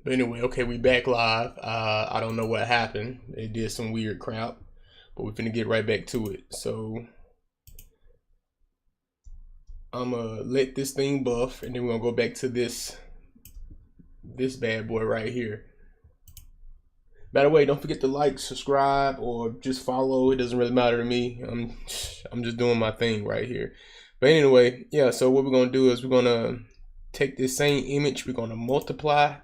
But anyway, okay, we back live. I don't know what happened. It did some weird crap, but we're finna get right back to it. So I'm gonna let this thing buff, and then we're gonna go back to this bad boy right here. By the way, don't forget to like, subscribe, or just follow. It doesn't really matter to me. I'm just doing my thing right here. But anyway, yeah, so what we're gonna do is we're gonna take this same image, we're gonna multiply,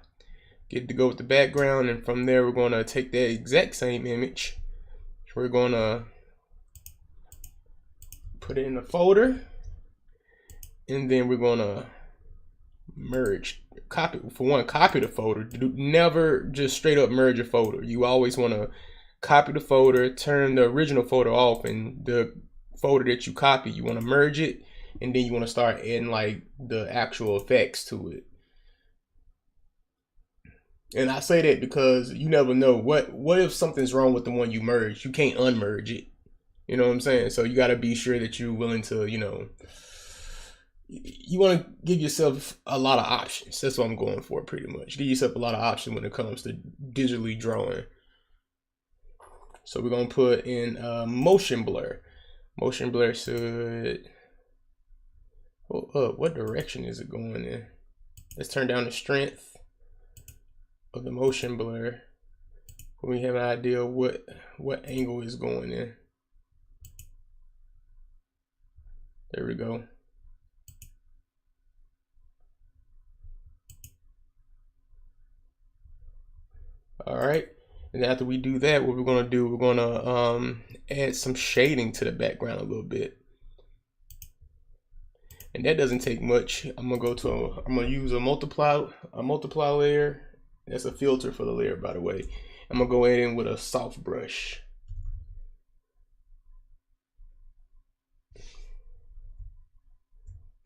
get it to go with the background, and from there we're gonna take that exact same image, we're gonna put it in a folder, and then we're gonna merge, copy the folder. Never just straight up merge a folder. You always want to copy the folder, turn the original folder off, and the folder that you copy, you want to merge it, and then you want to start adding like the actual effects to it. And I say that because you never know what if something's wrong with the one you merged. You can't unmerge it. You know what I'm saying? So you got to be sure that you're willing to, you know, you want to give yourself a lot of options. That's what I'm going for, pretty much. Give yourself a lot of options when it comes to digitally drawing. So we're going to put in motion blur. Motion blur should, what direction is it going in? Let's turn down the strength of the motion blur. We have an idea what angle is going in. There we go. All right, and after we do that, what we're gonna do, we're gonna add some shading to the background a little bit, and that doesn't take much. I'm gonna use a multiply layer. That's a filter for the layer, by the way. I'm gonna go in with a soft brush.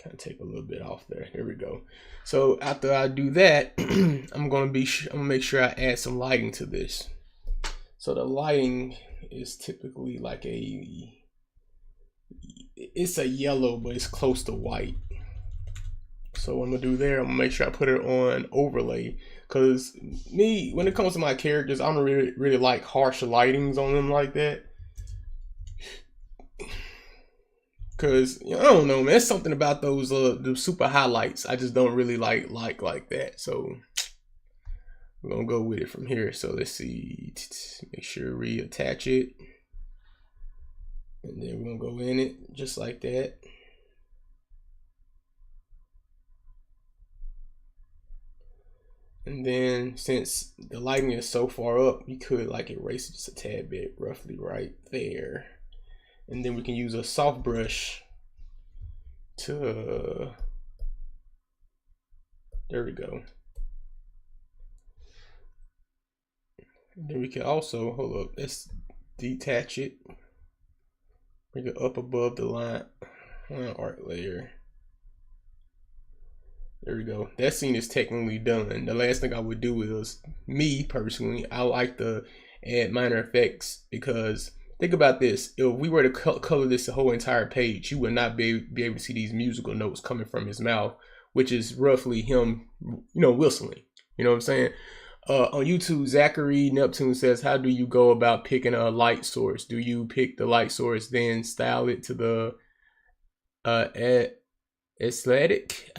Kind of take a little bit off there. There we go. So after I do that, I'm gonna make sure I add some lighting to this. So the lighting is typically like it's a yellow, but it's close to white. So what I'm gonna do there, I'm gonna make sure I put it on overlay, because me, when it comes to my characters, I don't really like harsh lightings on them like that. Cause you know, I don't know, man. There's something about those the super highlights I just don't really like that. So we're gonna go with it from here. So let's see, make sure we attach it, and then we're gonna go in it just like that. And then since the lighting is so far up, you could like erase it just a tad bit, roughly right there. And then we can use a soft brush to, there we go. And then we can also, hold up, let's detach it. Bring it up above the line art layer. There we go. That scene is technically done. The last thing I would do is, me personally, I like to add minor effects, because think about this. If we were to color this the whole entire page, you would not be able to see these musical notes coming from his mouth, which is roughly him, you know, whistling. You know what I'm saying? On YouTube, Zachary Neptune says, how do you go about picking a light source? Do you pick the light source, then style it to the aesthetic?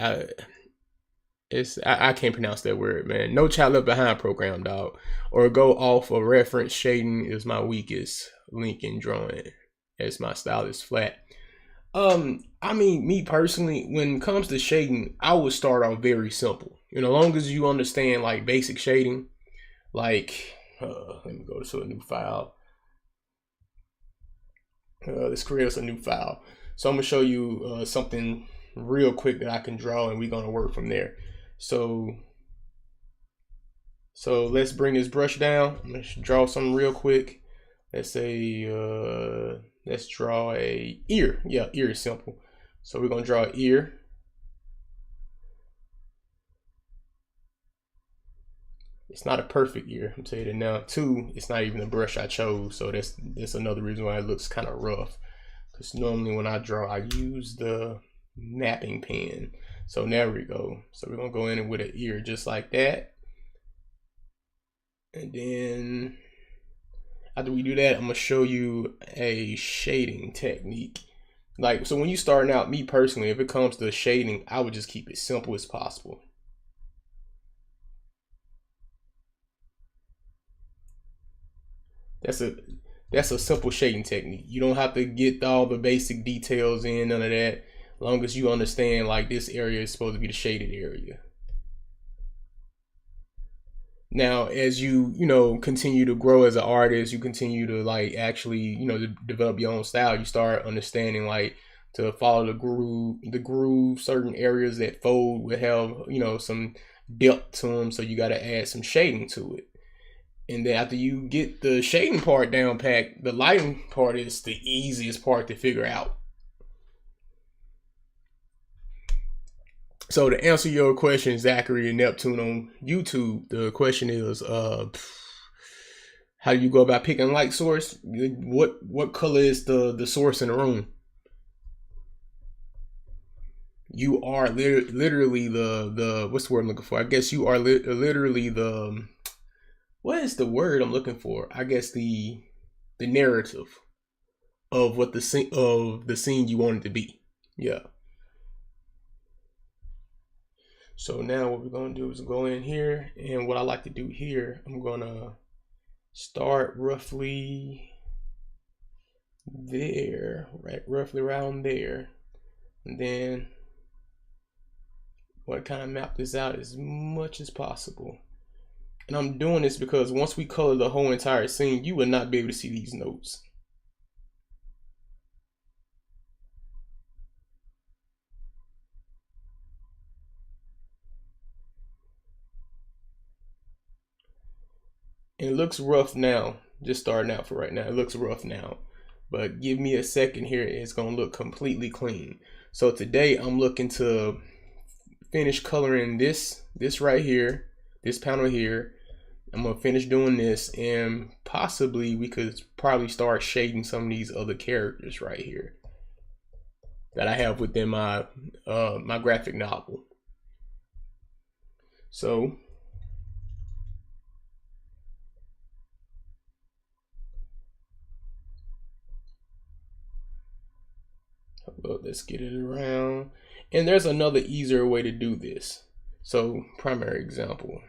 I can't pronounce that word, man. No Child Left Behind program, dog. Or go off of reference. Shading is my weakest link in drawing, as my style is flat. I mean, me personally, when it comes to shading, I would start off very simple. You know, as long as you understand like basic shading, like let me go to a new file. Let's create us a new file. So I'm gonna show you something real quick that I can draw, and we're gonna work from there. So let's bring this brush down. Let's draw something real quick. Let's say let's draw a ear. Yeah, ear is simple. So we're gonna draw an ear. It's not a perfect ear, I'm telling you that now. Two, it's not even the brush I chose, so that's another reason why it looks kind of rough. Because normally when I draw, I use the mapping pen. So there we go. So we're gonna go in with an ear just like that. And then after we do that, I'm gonna show you a shading technique. Like, so when you starting out, me personally, if it comes to shading, I would just keep it simple as possible. That's a simple shading technique. You don't have to get all the basic details in, none of that. As long as you understand, like, this area is supposed to be the shaded area. Now, as you continue to grow as an artist, you continue to like actually develop your own style. You start understanding like to follow the groove. Certain areas that fold will have some depth to them, so you got to add some shading to it. And then after you get the shading part down packed, the lighting part is the easiest part to figure out. So to answer your question, Zachary and Neptune on YouTube, the question is, how do you go about picking light source? What color is the source in the room? You are literally the what's the word I'm looking for? I guess you are literally the, what is the word I'm looking for? I guess the narrative of what the scene you want it to be. Yeah. So now what we're gonna do is go in here, and what I like to do here, I'm gonna start roughly there, right, roughly around there, and then want to kind of map this out as much as possible. And I'm doing this because once we color the whole entire scene, you will not be able to see these notes. And it looks rough now, just starting out for right now. It looks rough now, but give me a second here, it's gonna look completely clean. So today I'm looking to finish coloring this right here, this panel here. I'm gonna finish doing this, and possibly we could probably start shading some of these other characters right here that I have within my my graphic novel. So let's get it around. And there's another easier way to do this. So primary example,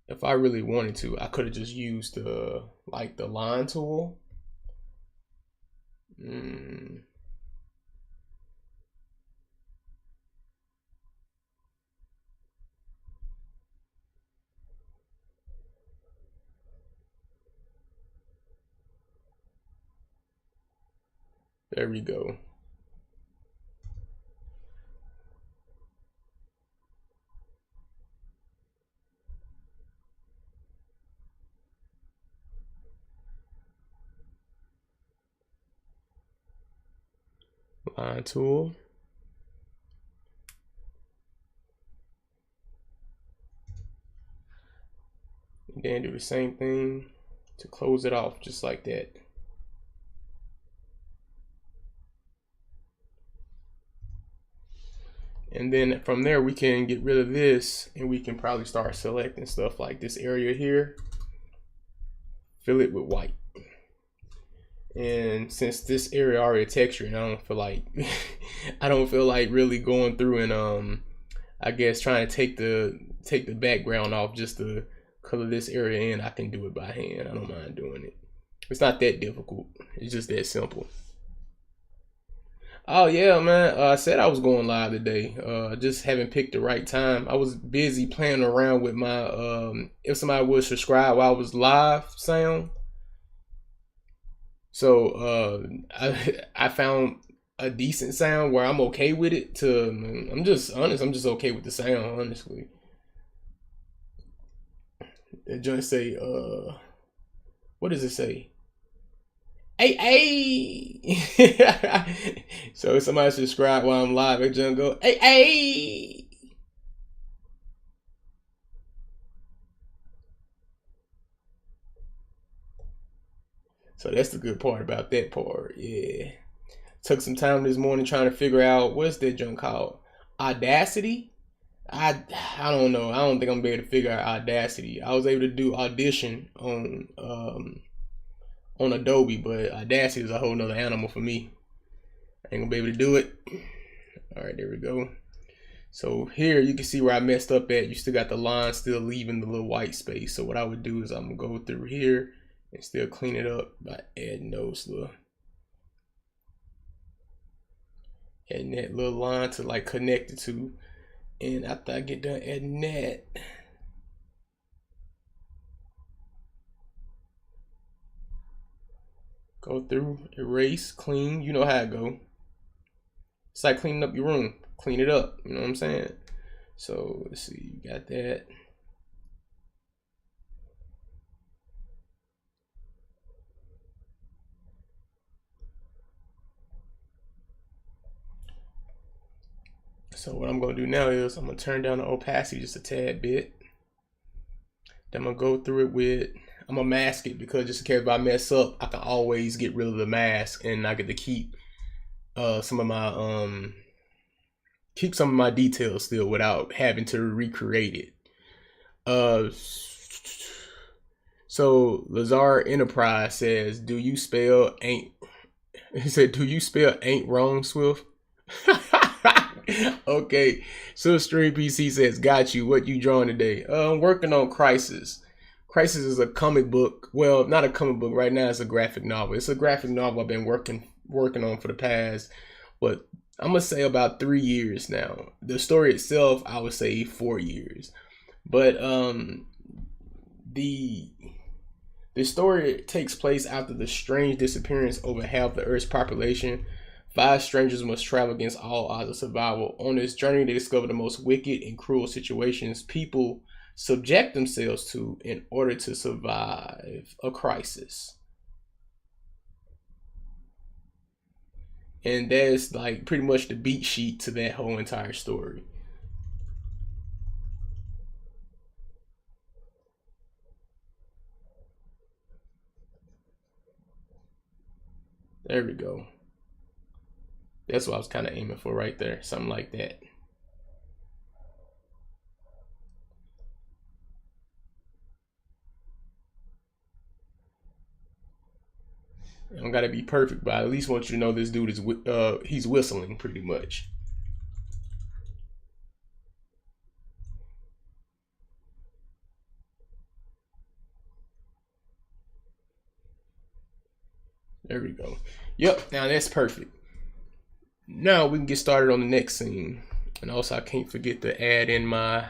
if I really wanted to, I could have just used the line tool. There we go. Line tool. And then do the same thing to close it off, just like that. And then from there, we can get rid of this, and we can probably start selecting stuff like this area here. Fill it with white. And since this area already textured, I don't feel like really going through and I guess trying to take the background off just to color this area in. I can do it by hand. I don't mind doing it. It's not that difficult. It's just that simple. Oh yeah, man. I said I was going live today. Just haven't picked the right time. I was busy playing around with my if somebody would subscribe while I was live sound. So I found a decent sound where I'm okay with it. I'm just honest. I'm just okay with the sound, honestly. The joint say, what does it say? Hey. So if somebody subscribe while I'm live, it just go, hey. So that's the good part about that part. Yeah. Took some time this morning trying to figure out, what's that junk called? Audacity? I don't know. I don't think I'm gonna be able to figure out Audacity. I was able to do Audition on Adobe, but Audacity is a whole nother animal for me. I ain't gonna be able to do it. All right, there we go. So here you can see where I messed up at. You still got the line still leaving the little white space. So what I would do is I'm gonna go through here and still clean it up by adding that little line to like connect it to. And after I get done adding that, go through, erase, clean. You know how it go. It's like cleaning up your room. Clean it up. You know what I'm saying? So let's see. You got that. So what I'm gonna do now is I'm gonna turn down the opacity just a tad bit. Then I'm gonna go through it with, I'm gonna mask it because just in case if I mess up, I can always get rid of the mask and I get to keep some of my details still without having to recreate it. So Lazar Enterprise says, "Do you spell ain't?" He said, "Do you spell ain't wrong, Swift?" Okay. So Stream PC says, "Got you. What you drawing today?" I'm working on Crisis. Crisis is a comic book. Well, not a comic book right now. It's a graphic novel. It's a graphic novel I've been working on for the past, what, I'm gonna say about 3 years now. The story itself, I would say 4 years. But the story takes place after the strange disappearance over half the Earth's population. 5 strangers must travel against all odds of survival. On this journey, they discover the most wicked and cruel situations people subject themselves to in order to survive a crisis. And that's like pretty much the beat sheet to that whole entire story. There we go. That's what I was kind of aiming for right there. Something like that. I don't gotta be perfect, but I at least want you to know this dude is he's whistling pretty much. There we go. Yep, now that's perfect. Now we can get started on the next scene. And also I can't forget to add in my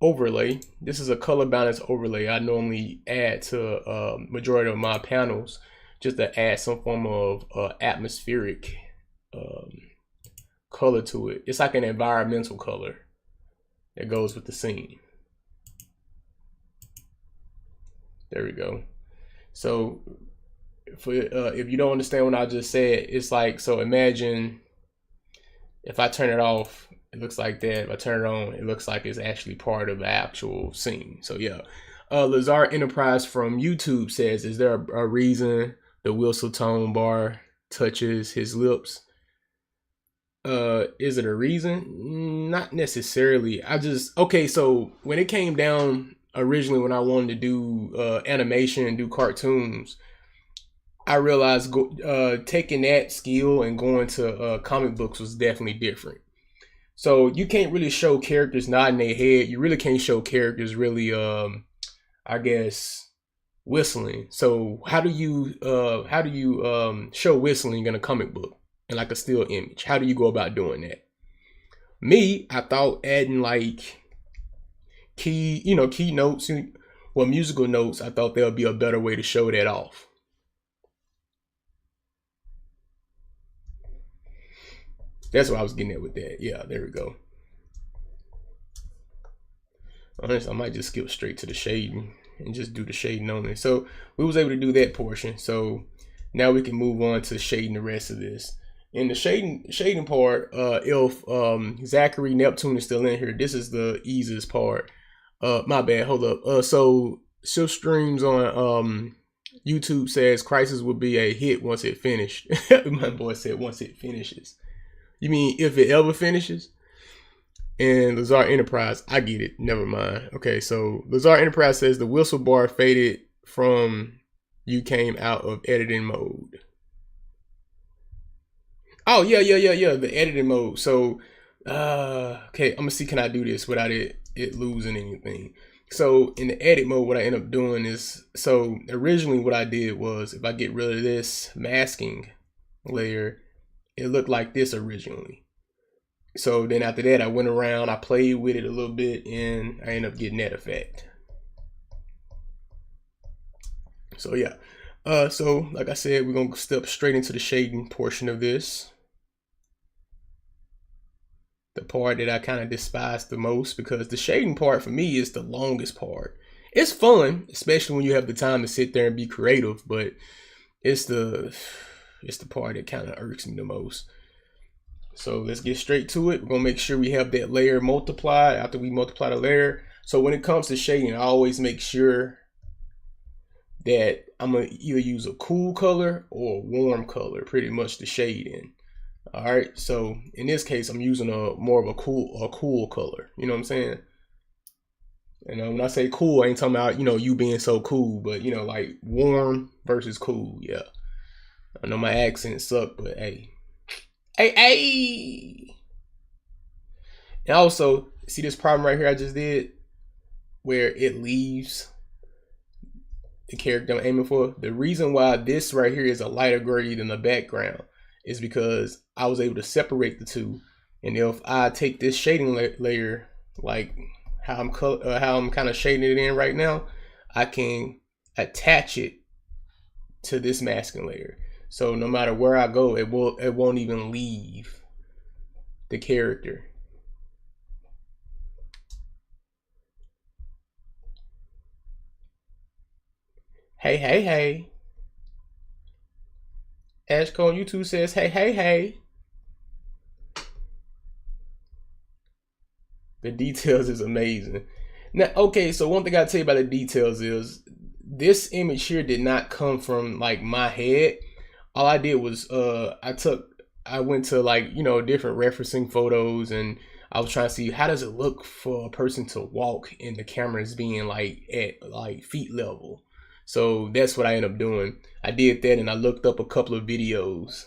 overlay. This is a color balance overlay I normally add to majority of my panels just to add some form of atmospheric color to it. It's like an environmental color that goes with the scene. There we go. So for if you don't understand what I just said, it's like, so imagine if I turn it off, it looks like that. If I turn it on, it looks like it's actually part of the actual scene. So yeah. Lazar Enterprise from YouTube says, "Is there a reason the whistle tone bar touches his lips?" Is it a reason? Not necessarily. Okay, so when it came down originally, when I wanted to do animation and do cartoons, I realized taking that skill and going to comic books was definitely different. So you can't really show characters nodding their head. You really can't show characters really, I guess, whistling. So how do you show whistling in a comic book in like a still image? How do you go about doing that? Me, I thought adding like key notes, well, musical notes. I thought there would be a better way to show that off. That's what I was getting at with that. Yeah, there we go. Honestly, I might just skip straight to the shading and just do the shading only. So we was able to do that portion. So now we can move on to shading the rest of this. In the shading part, if Zachary Neptune is still in here, this is the easiest part. My bad, hold up. So Shift Streams on YouTube says Crisis will be a hit once it finished. My boy said once it finishes. You mean if it ever finishes? And Lazar Enterprise, I get it. Never mind. Okay, so Lazar Enterprise says the whistle bar faded from you came out of editing mode. Oh, yeah. The editing mode. So, okay, I'm gonna see, can I do this without it losing anything? So in the edit mode, what I end up doing is, so originally what I did was, if I get rid of this masking layer, it looked like this originally. So then after that, I went around, I played with it a little bit, and I ended up getting that effect. So yeah, so like I said, we're gonna step straight into the shading portion of this. The part that I kind of despise the most, because the shading part for me is the longest part. It's fun, especially when you have the time to sit there and be creative, but it's the part that kind of irks me the most. So let's get straight to it. We're gonna make sure we have that layer multiplied after we multiply the layer. So when it comes to shading, I always make sure that I'm gonna either use a cool color or a warm color, pretty much to shade in. All right, so in this case, I'm using more of a cool color. You know what I'm saying? And when I say cool, I ain't talking about, you being so cool, but like warm versus cool. Yeah, I know my accent suck, but hey. And also, see this problem right here I just did, where it leaves the character I'm aiming for? The reason why this right here is a lighter gray than the background is because I was able to separate the two. And if I take this shading layer, like how I'm kind of shading it in right now, I can attach it to this masking layer. So no matter where I go, it won't even leave the character. Hey. Ashco on YouTube says, hey. The details is amazing. Now, okay, so one thing I tell you about the details is this image here did not come from like my head. All I did was I went to like, different referencing photos, and I was trying to see how does it look for a person to walk and the camera is being like at like feet level. So that's what I ended up doing. I did that, and I looked up a couple of videos.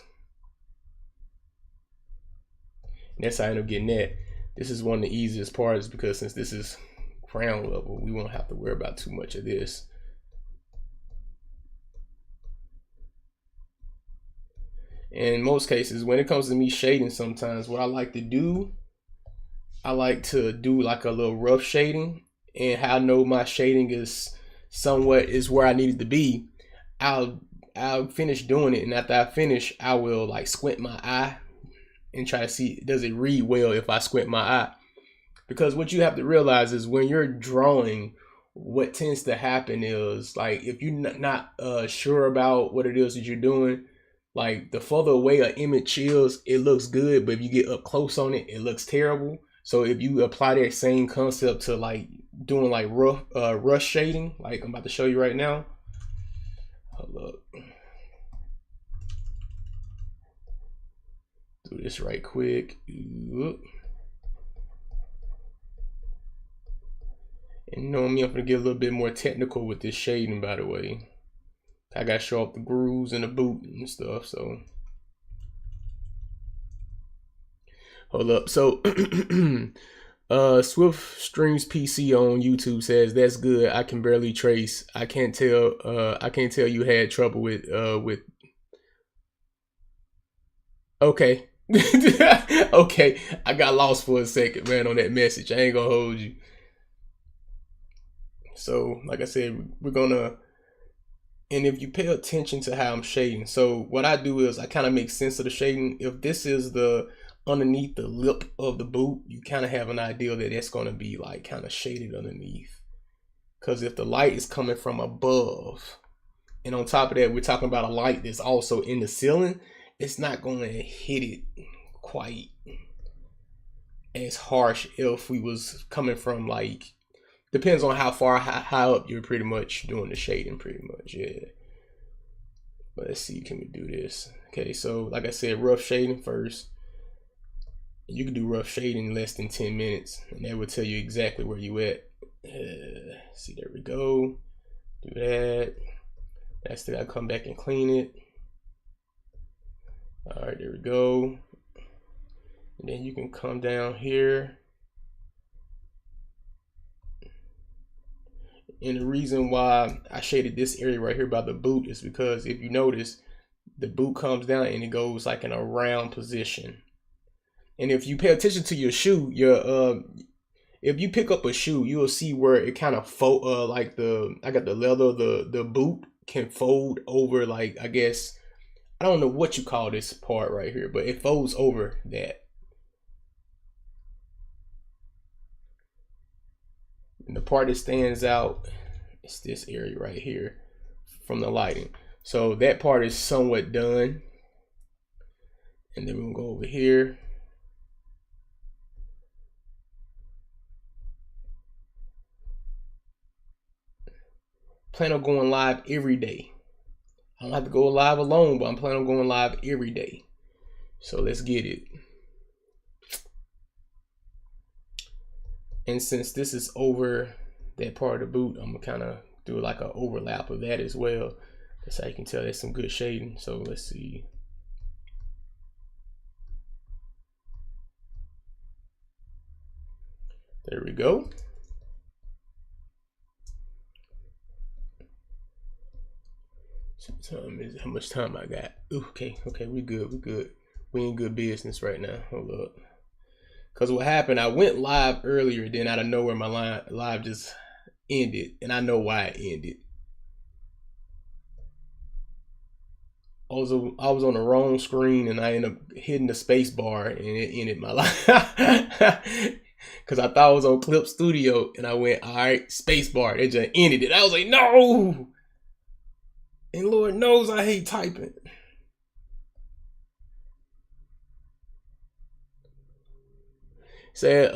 And that's how I ended up getting that. This is one of the easiest parts, because since this is ground level, we won't have to worry about too much of this. In most cases, when it comes to me shading, sometimes what I like to do, I like to do like a little rough shading, and how I know my shading is somewhat is where I need it to be. I'll finish doing it, and after I finish, I will like squint my eye and try to see, does it read well if I squint my eye? Because what you have to realize is when you're drawing, what tends to happen is, like, if you're not sure about what it is that you're doing, like the further away an image is, it looks good, but if you get up close on it, it looks terrible. So if you apply that same concept to like doing like rough rush shading, like I'm about to show you right now. Hold up. Do this right quick. And you know me, I'm gonna get a little bit more technical with this shading, by the way. I gotta show off the grooves and the boot and stuff, so. Hold up. So Swift Streams PC on YouTube says that's good. I can barely trace. I can't tell you had trouble with okay. Okay, I got lost for a second, man, on that message. I ain't gonna hold you. So like I said, we're gonna, and if you pay attention to how I'm shading, so what I do is I kind of make sense of the shading. If this is the underneath the lip of the boot, you kind of have an idea that it's going to be like kind of shaded underneath, because if the light is coming from above, and on top of that we're talking about a light that's also in the ceiling, it's not going to hit it quite as harsh if we was coming from, like, depends on how far high up you're pretty much doing the shading, pretty much. Yeah, but let's see, can we do this? Okay, so like I said, rough shading first. You can do rough shading in less than 10 minutes, and that will tell you exactly where you at. See, there we go. Do that. That's the I come back and clean it. All right, there we go. And then you can come down here. And the reason why I shaded this area right here by the boot is because if you notice, the boot comes down and it goes like in a round position. And if you pay attention to your shoe, if you pick up a shoe, you'll see where it kind of fold, like I got the leather, the boot can fold over, like, I guess, I don't know what you call this part right here, but it folds over that. And the part that stands out is this area right here from the lighting. So that part is somewhat done. And then we're gonna go over here. Plan on going live every day. I don't have to go live alone, but I'm planning on going live every day. So let's get it. And since this is over that part of the boot, I'm gonna kind of do like an overlap of that as well. That's how you can tell there's some good shading. So let's see. There we go. How much time I got? Ooh, okay, we good. We in good business right now. Hold up. Because what happened, I went live earlier, then out of nowhere my live just ended, and I know why it ended. I was on the wrong screen, and I ended up hitting the space bar, and it ended my live. Because I thought I was on Clip Studio, and I went, all right, space bar. It just ended it. I was like, no! And Lord knows I hate typing. Said,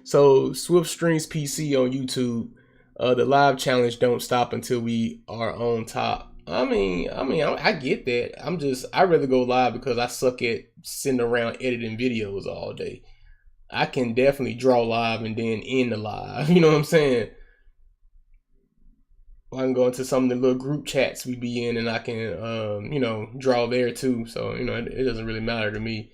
so Swift Streams PC on YouTube, the live challenge don't stop until we are on top. I mean, I get that. I'd rather go live because I suck at sitting around editing videos all day. I can definitely draw live and then end the live. You know what I'm saying? I can go into some of the little group chats we be in, and I can, you know, draw there too. So, you know, it doesn't really matter to me.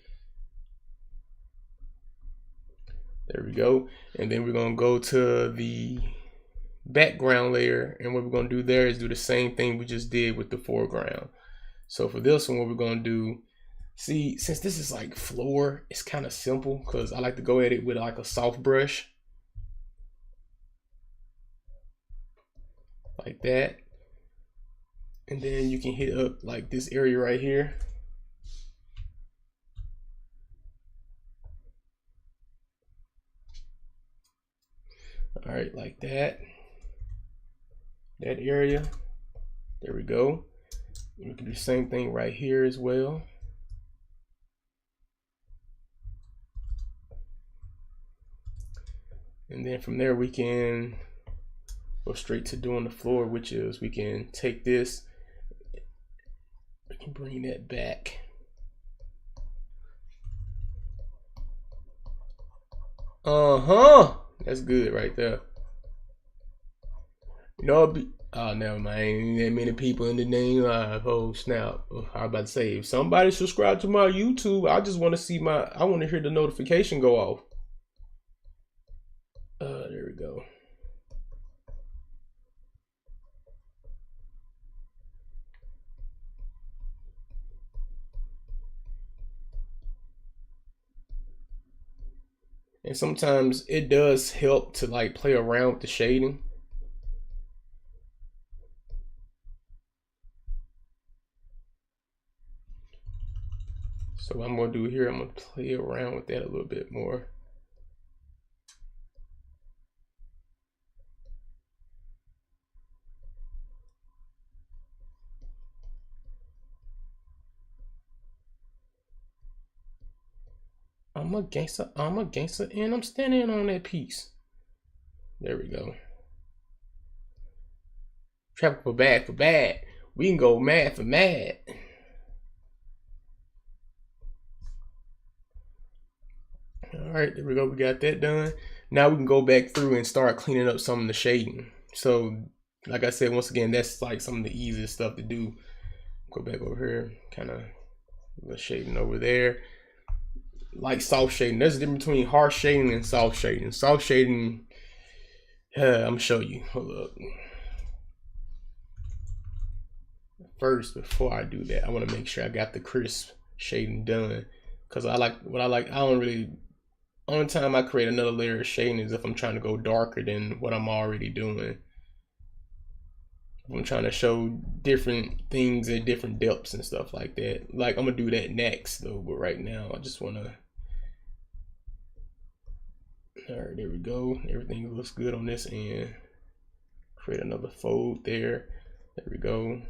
There we go. And then we're going to go to the background layer. And what we're going to do there is do the same thing we just did with the foreground. So for this one, what we're going to do, see, since this is like floor, it's kind of simple because I like to go at it with like a soft brush. Like that. And then you can hit up like this area right here. All right, like that. That area. There we go. And we can do the same thing right here as well. And then from there we can go straight to doing the floor, which is we can take this, we can bring that back. That's good right there. You know, oh, never mind. Ain't that many people in the name live. Oh, snap. I was about to say, if somebody subscribe to my YouTube, I just want to see I want to hear the notification go off. There we go. And sometimes it does help to like play around with the shading. So what I'm gonna do here, I'm gonna play around with that a little bit more. I'm a gangster, and I'm standing on that piece. There we go. Traffic for bad. We can go mad for mad. right, there we go. We got that done. Now we can go back through and start cleaning up some of the shading. So like I said, once again, that's like some of the easiest stuff to do. Go back over here, kind of the shading over there. Like soft shading, there's a difference between harsh shading and soft shading. Soft shading, I'm gonna show you. Hold up. First, before I do that, I want to make sure I got the crisp shading done, because I don't really, only time I create another layer of shading is if I'm trying to go darker than what I'm already doing. I'm trying to show different things at different depths and stuff like that. Like, I'm gonna do that next though, but right now I just want to, all right, there we go. Everything looks good on this end. Create another fold there. There we go.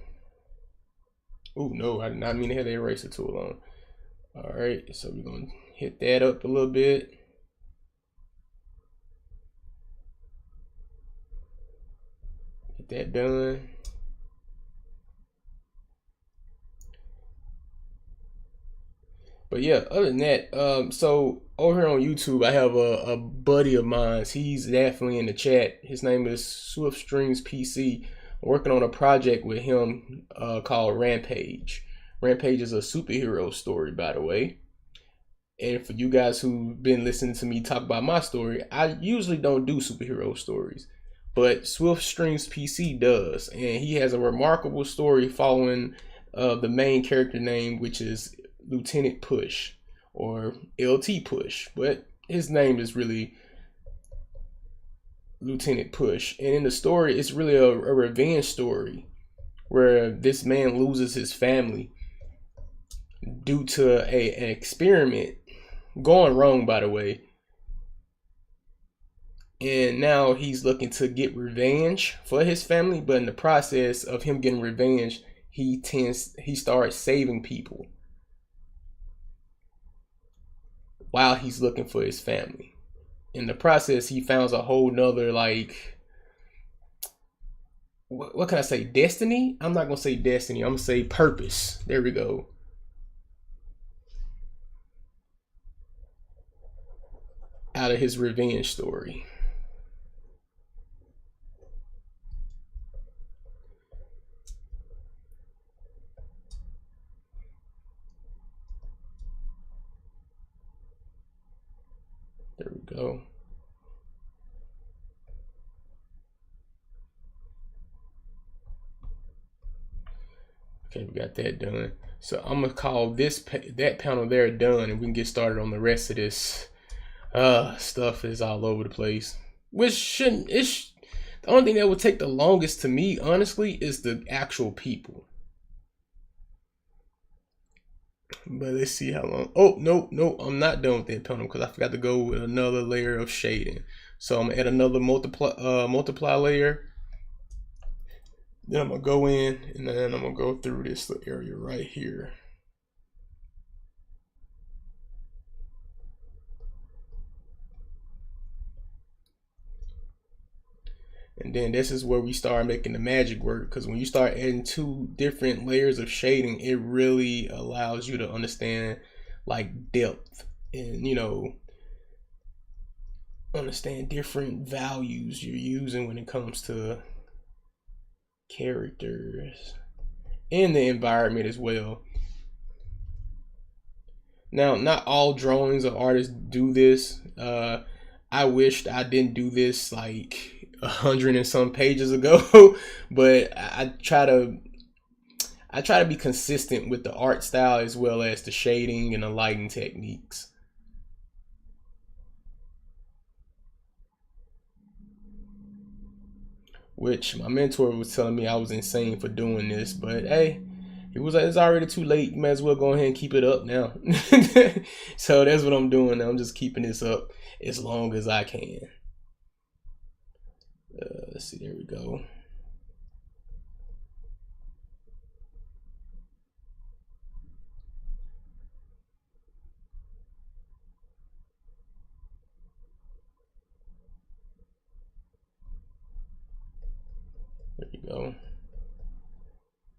Oh no, I did not mean to have the eraser tool on. All right, so we're gonna hit that up a little bit. Get that done. But yeah, other than that, so over here on YouTube, I have a buddy of mine. He's definitely in the chat. His name is Swift Streams PC. I'm working on a project with him called Rampage. Rampage is a superhero story, by the way. And for you guys who've been listening to me talk about my story, I usually don't do superhero stories, but Swift Streams PC does, and he has a remarkable story following the main character name, which is Lieutenant Push, or LT Push, but his name is really Lieutenant Push. And in the story, it's really a revenge story where this man loses his family due to an experiment going wrong, by the way. And now he's looking to get revenge for his family, but in the process of him getting revenge, he starts saving people while he's looking for his family. In the process, he finds a whole nother, like, what can I say? Destiny? I'm not gonna say destiny. I'm gonna say purpose. There we go. Out of his revenge story. There we go. Okay, we got that done. So I'm gonna call that panel there done, and we can get started on the rest of this. Stuff is all over the place, which shouldn't. The only thing that would take the longest to me, honestly, is the actual people. But let's see how long. Oh, no, I'm not done with that panel because I forgot to go with another layer of shading. So I'm gonna add another multiply layer. Then I'm gonna go in, and then I'm gonna go through this area right here. And then this is where we start making the magic work, because when you start adding 2 different layers of shading, it really allows you to understand like depth and, you know, understand different values you're using when it comes to characters and the environment as well. Now, not all drawings or artists do this. I wished I didn't do this like 100 and some pages ago, but I try to be consistent with the art style as well as the shading and the lighting techniques. Which my mentor was telling me I was insane for doing this, but hey, he was like, it's already too late. You might as well go ahead and keep it up now. So that's what I'm doing now. I'm just keeping this up as long as I can. Let's see, there we go. There you go.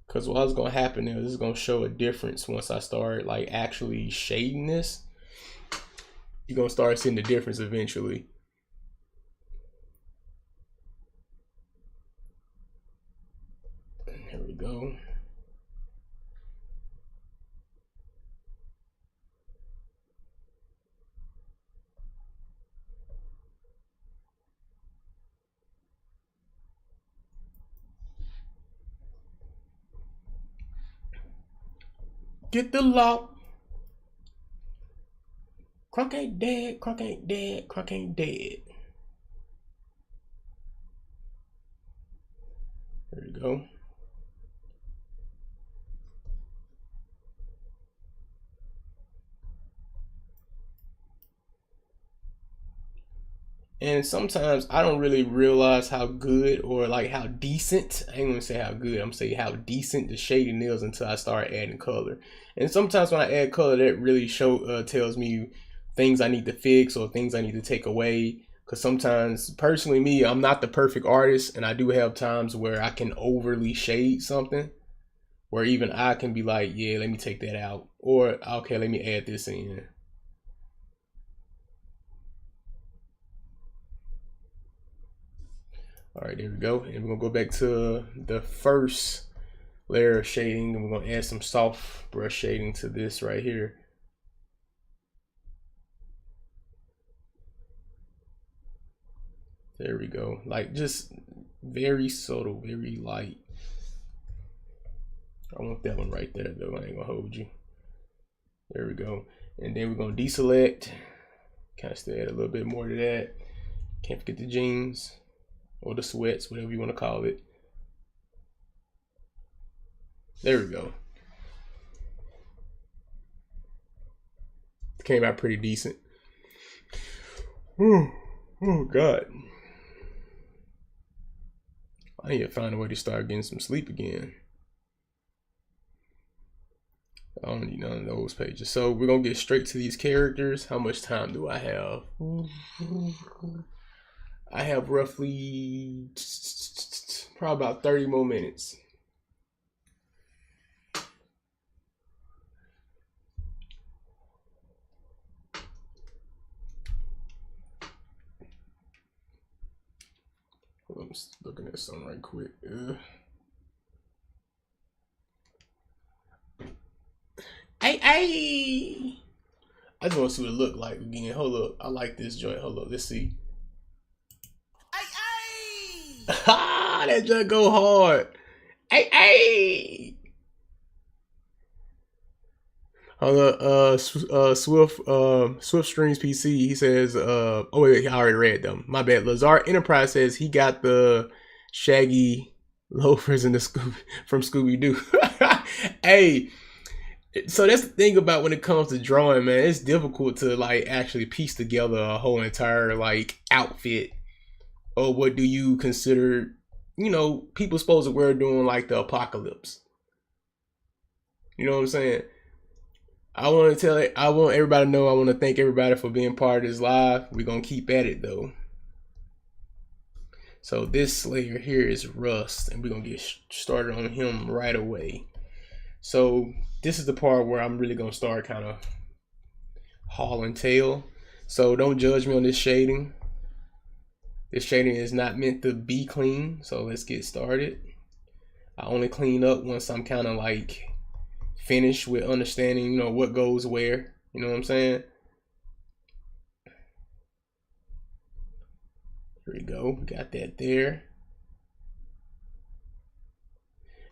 Because what's going to happen is going to show a difference once I start like actually shading this. you're gonna start seeing the difference eventually. There we go. Get the law. Crunk ain't dead, Crunk ain't dead, Crunk ain't dead. There we go. And sometimes I don't really realize how good or like how decent, I ain't gonna say how good, I'm saying how decent the shading is until I start adding color. And sometimes when I add color, that really tells me things I need to fix or things I need to take away. Because sometimes, personally me, I'm not the perfect artist, and I do have times where I can overly shade something, where even I can be like, yeah, let me take that out, or okay, let me add this in. All right, there we go. And we're gonna go back to the first layer of shading, and we're gonna add some soft brush shading to this right here. There we go. Like just very subtle, very light. I want that one right there though. I ain't gonna hold you. There we go. And then we're gonna deselect. Kind of still add a little bit more to that. Can't forget the jeans or the sweats, whatever you want to call it. There we go. Came out pretty decent. Oh God. I need to find a way to start getting some sleep again. I don't need none of those pages. So we're gonna get straight to these characters. How much time do I have? I have roughly probably about 30 more minutes. I'm just looking at something right quick. Hey! I just want to see what it look like again. Hold up. I like this joint. Hold up. Let's see. Ha! That joint go hard. Hey! Hold up. Swift Streams PC. He says, oh wait, I already read them. My bad. Lazar Enterprise says he got the Shaggy loafers in the from Scooby-Doo. Hey, so that's the thing about when it comes to drawing, man. It's difficult to like actually piece together a whole entire like outfit. Or what do you consider, you know, people supposed to wear during like the apocalypse. You know what I'm saying? I want everybody to know, I want to thank everybody for being part of this live. We're going to keep at it though. So this layer here is Rust, and we're going to get started on him right away. So this is the part where I'm really going to start kind of hauling tail. So don't judge me on this shading. This shading is not meant to be clean. So let's get started. I only clean up once I'm kind of like finished with understanding, you know, what goes where. You know what I'm saying? Here we go. We got that there.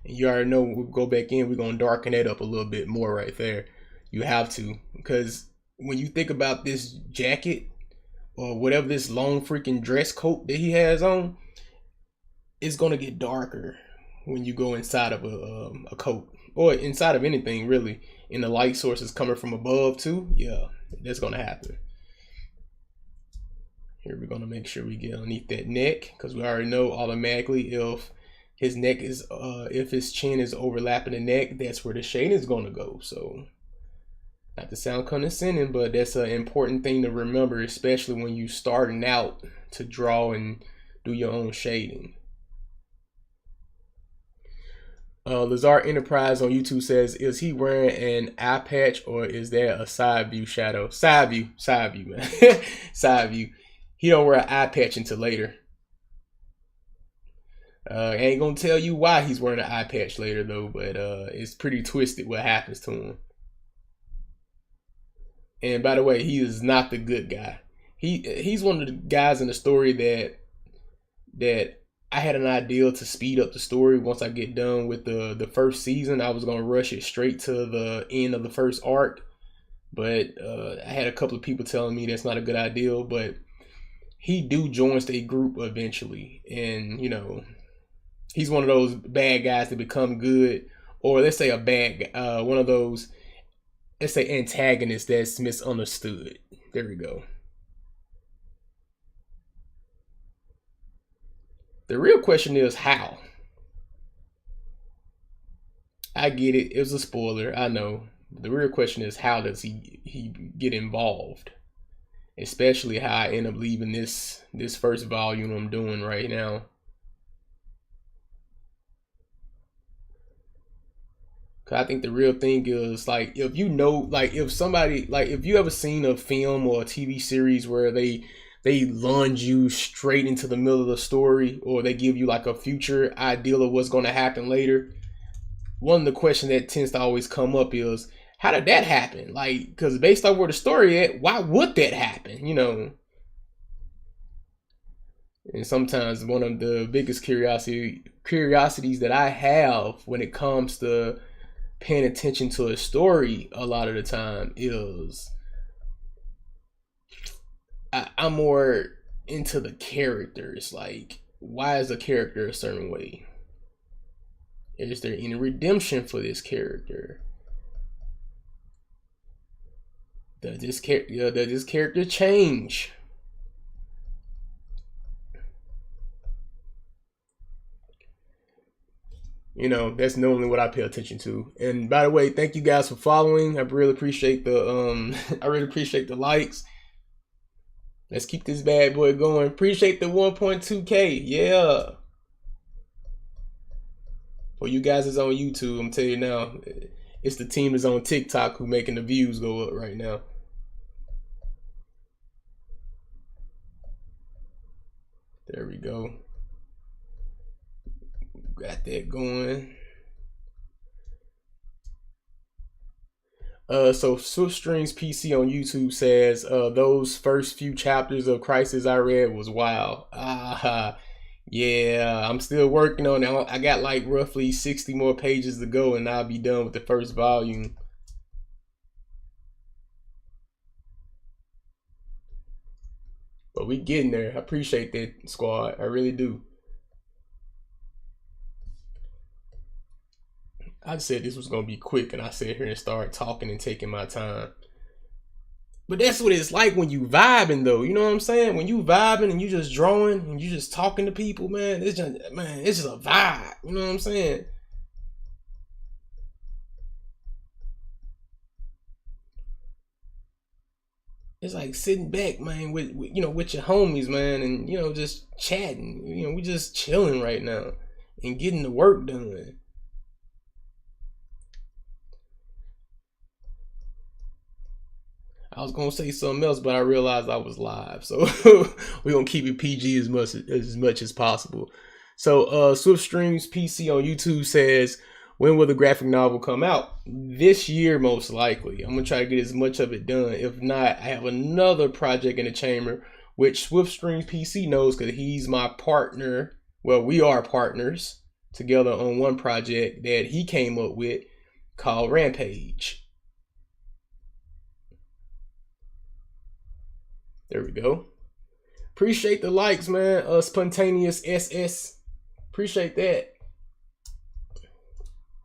And you already know when we go back in, we're going to darken that up a little bit more right there. You have to, because when you think about this jacket or whatever this long freaking dress coat that he has on, it's going to get darker when you go inside of a coat or inside of anything really, and the light source is coming from above too. Yeah, that's going to happen. Here we're going to make sure we get underneath that neck, because we already know automatically if his neck is if his chin is overlapping the neck, that's where the shade is going to go. So not to sound condescending, but that's an important thing to remember, especially when you starting out to draw and do your own shading. Lazar Enterprise on YouTube says, is he wearing an eye patch or is there a side view shadow? Side view, man. Side view. He don't wear an eye patch until later. I ain't gonna tell you why he's wearing an eye patch later though, but it's pretty twisted what happens to him. And by the way, he is not the good guy. He's one of the guys in the story that I had an idea to speed up the story. Once I get done with the first season, I was gonna rush it straight to the end of the first arc, but I had a couple of people telling me that's not a good idea. But he joins a group eventually, and you know, he's one of those bad guys that become good, or let's say one of those, let's say, antagonists that's misunderstood. There we go. The real question is how. I get it. It was a spoiler. I know. The real question is how does he get involved? Especially how I end up leaving this first volume I'm doing right now. Cause I think the real thing is, like, if you know, like, if somebody, like, if you ever seen a film or a TV series where they lunge you straight into the middle of the story, or they give you like a future ideal of what's going to happen later, one of the questions that tends to always come up is, how did that happen? Like, because based on where the story at, why would that happen? You know. And sometimes one of the biggest curiosities that I have when it comes to paying attention to a story a lot of the time is I'm more into the characters. Like, why is a character a certain way? Is there any redemption for this character? Does this character change? You know, that's normally what I pay attention to. And by the way, thank you guys for following. I really appreciate the I really appreciate the likes. Let's keep this bad boy going. Appreciate the 1.2K. Yeah. For you guys that's on YouTube, I'm telling you now, it's the team that's on TikTok who making the views go up right now. There we go. Got that going. So Swiftstream's PC on YouTube says, those first few chapters of Crisis I read was wild. Yeah, I'm still working on it. I got like roughly 60 more pages to go and I'll be done with the first volume. But we getting there. I appreciate that, squad. I really do. I said this was gonna be quick, and I sat here and started talking and taking my time. But that's what it's like when you vibing, though. You know what I'm saying? When you vibing and you just drawing and you just talking to people, man, it's just a vibe. You know what I'm saying? It's like sitting back, man, with with your homies, man, and just chatting. We just chilling right now and getting the work done. I was gonna say something else, but I realized I was live, so we're gonna keep it PG as much as possible. So Swiftstream's PC on YouTube says, when will the graphic novel come out? This year, most likely. I'm gonna try to get as much of it done. If not, I have another project in the chamber, which Swiftstream's PC knows because he's my partner. Well, we are partners together on one project that he came up with called Rampage. There we go. Appreciate the likes, man. Spontaneous SS. Appreciate that.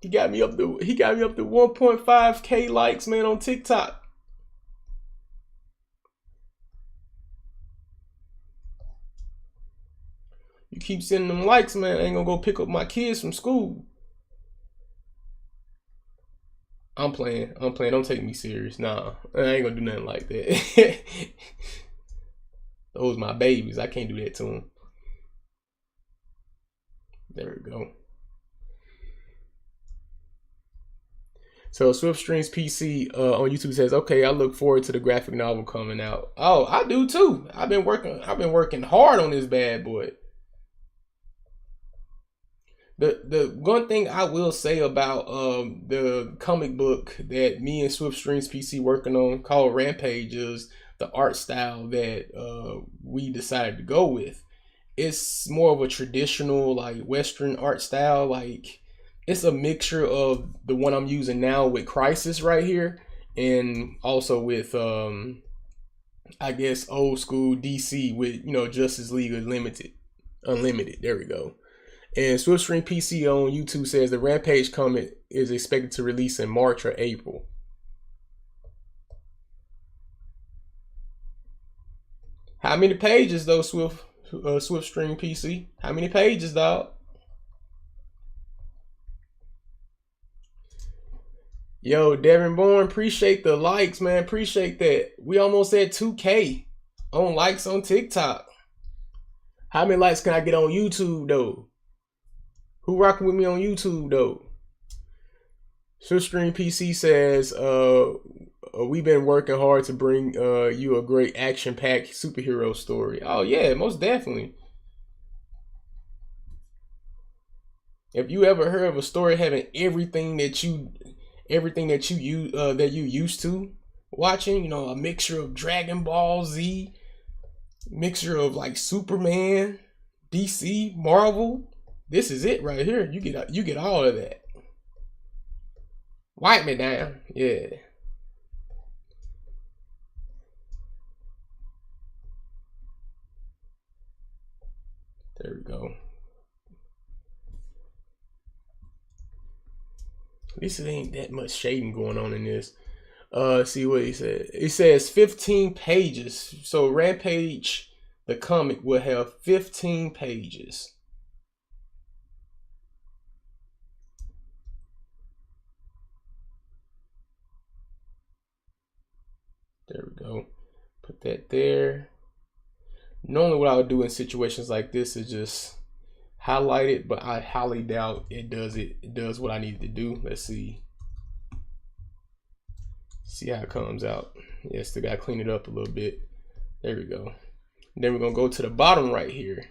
He got me up to 1.5K likes, man, on TikTok. You keep sending them likes, man. I ain't gonna go pick up my kids from school. I'm playing. Don't take me serious. Nah, I ain't gonna do nothing like that. Those my babies. I can't do that to them. There we go. So SwiftStreams PC on YouTube says, "Okay, I look forward to the graphic novel coming out." Oh, I do too. I've been working hard on this bad boy. The one thing I will say about the comic book that me and SwiftStreams PC working on called Rampage is the art style that we decided to go with. It's more of a traditional like Western art style. Like it's a mixture of the one I'm using now with Crisis right here, and also with I guess old school DC with Justice League Unlimited. There we go. And SwiftStream PC on YouTube says the Rampage comic is expected to release in March or April. How many pages though, SwiftStream PC? How many pages, dog? Yo, Devin Bourne, appreciate the likes, man. Appreciate that. We almost at 2K on likes on TikTok. How many likes can I get on YouTube though? Who rocking with me on YouTube though? SwiftStream PC says, we've been working hard to bring you a great action-packed superhero story. Oh yeah, most definitely. If you ever heard of a story having everything that you used to watching, a mixture of Dragon Ball Z, mixture of like Superman, DC, Marvel, this is it right here. You get all of that. Wipe me down, yeah. There we go. At least it ain't that much shading going on in this. See what he said. It says 15 pages. So Rampage, the comic, will have 15 pages. There we go. Put that there. Normally what I would do in situations like this is just highlight it, but I highly doubt it does what I need to do. Let's see how it comes out. Yeah, still gotta clean it up a little bit. There we go. And then we're gonna go to the bottom right here.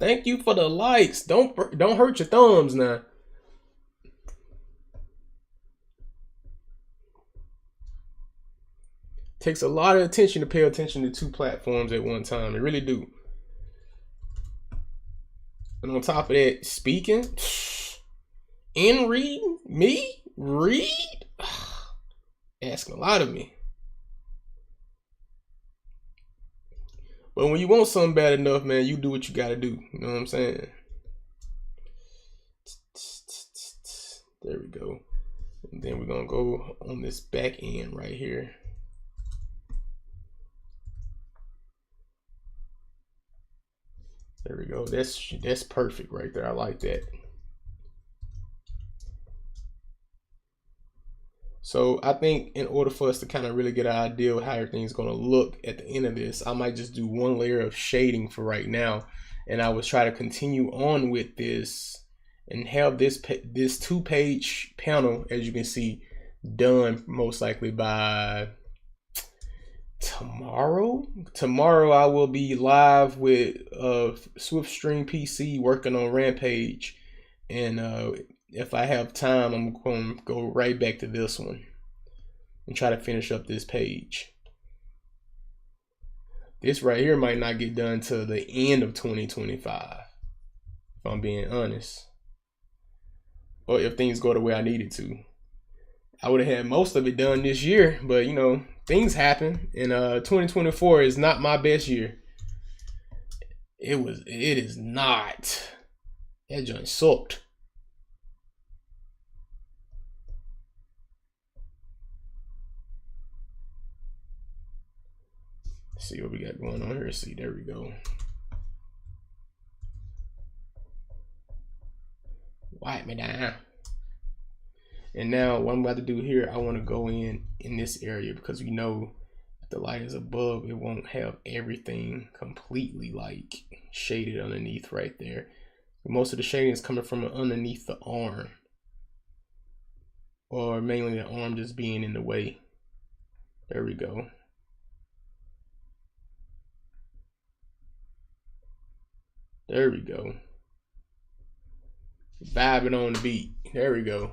Thank you for the likes. Don't hurt your thumbs now. Takes a lot of attention to pay attention to 2 platforms at one time. It really do. And on top of that, speaking and reading, me read, asking a lot of me. But when you want something bad enough, man, you do what you gotta do. You know what I'm saying? There we go. And then we're gonna go on this back end right here. There we go. That's perfect right there. I like that. So I think in order for us to kind of really get an idea of how everything's going to look at the end of this, I might just do one layer of shading for right now, and I will try to continue on with this and have this 2-page panel, as you can see, done most likely by tomorrow. Tomorrow I will be live with SwiftStream PC working on Rampage, and if I have time, I'm going to go right back to this one and try to finish up this page. This right here might not get done till the end of 2025, if I'm being honest, or if things go the way I needed to. I would have had most of it done this year, but things happen, and 2024 is not my best year. It is not. That joint sucked. Let's see what we got going on here. See, there we go. Wipe me down. And now what I'm about to do here, I want to go in this area, because we know if the light is above, it won't have everything completely like shaded underneath right there. Most of the shading is coming from underneath the arm, or mainly the arm just being in the way. There we go. There we go. Vibing on the beat. There we go.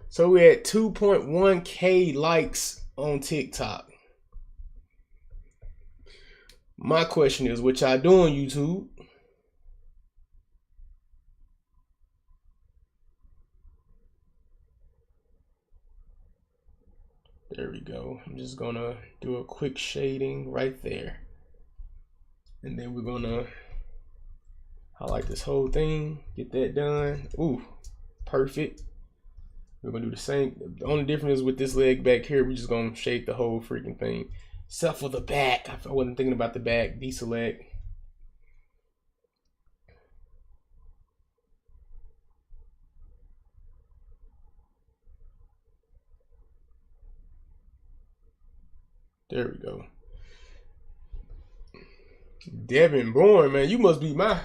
So we had 2.1K likes on TikTok. My question is, what y'all doing, YouTube? There we go. I'm just gonna do a quick shading right there. And then we're gonna highlight this whole thing, get that done. Ooh, perfect. We're gonna do the same. The only difference is with this leg back here, we're just gonna shade the whole freaking thing. Except for the back. I wasn't thinking about the back. Deselect. There we go. Devin Bourne, man, you must be my.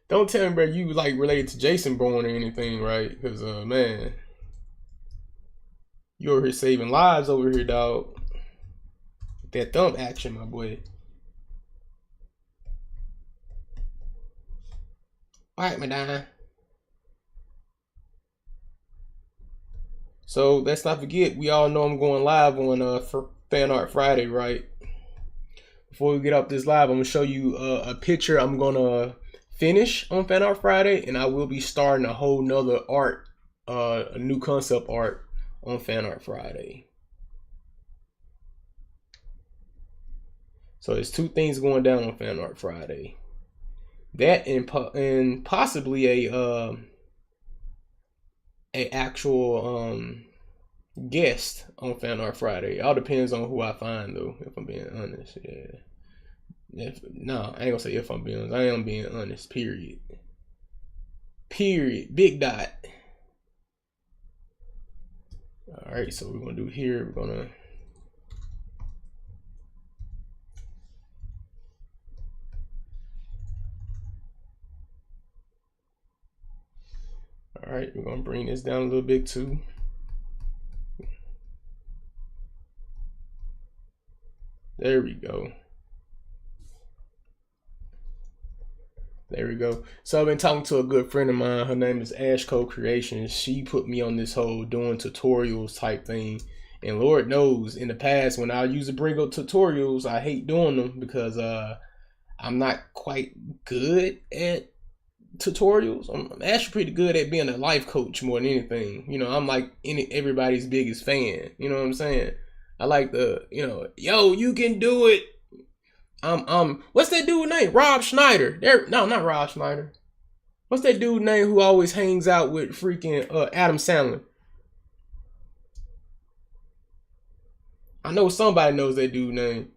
Don't tell me, bro, you like related to Jason Bourne or anything, right? Because, man, you over here saving lives over here, dog. That thumb action, my boy. All right, madame. So let's not forget, we all know I'm going live on Fan Art Friday, right? Before we get up this live, I'm gonna show you a picture I'm gonna finish on Fan Art Friday, and I will be starting a whole nother art, a new concept art on Fan Art Friday. So there's two things going down on Fan Art Friday. That and possibly a actual guest on Fan Art Friday. It all depends on who I find, though, if I'm being honest. Yeah. No, I ain't gonna say if I'm being honest. I am being honest, period. Period. Big dot. Alright, so we're gonna do here, we're gonna Alright, we're gonna bring this down a little bit too. There we go. There we go. So I've been talking to a good friend of mine. Her name is Ash Co-Creations. She put me on this whole doing tutorials type thing. And Lord knows, in the past, when I used to bring up tutorials, I hate doing them because I'm not quite good at tutorials. I'm actually pretty good at being a life coach more than anything. You know, I'm like everybody's biggest fan. You know what I'm saying? I like the, you know, yo, you can do it. What's that dude name? Rob Schneider. No, not Rob Schneider. What's that dude name who always hangs out with freaking Adam Sandler? I know somebody knows that dude name.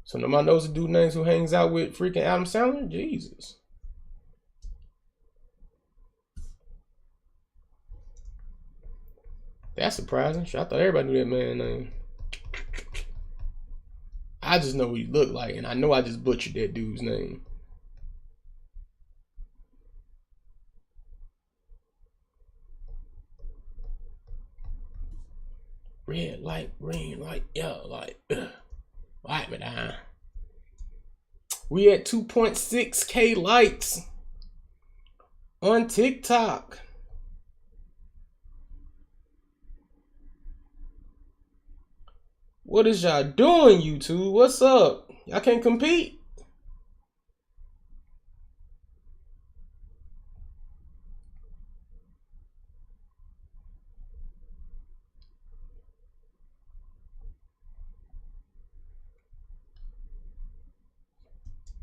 So nobody knows the dude names who hangs out with freaking Adam Sandler? Jesus. That's surprising. I thought everybody knew that man's name. I just know what he looked like, and I know I just butchered that dude's name. Red light, green light, yellow light. Right, madame. We at 2.6K likes on TikTok. What is y'all doing, YouTube? What's up? Y'all can't compete?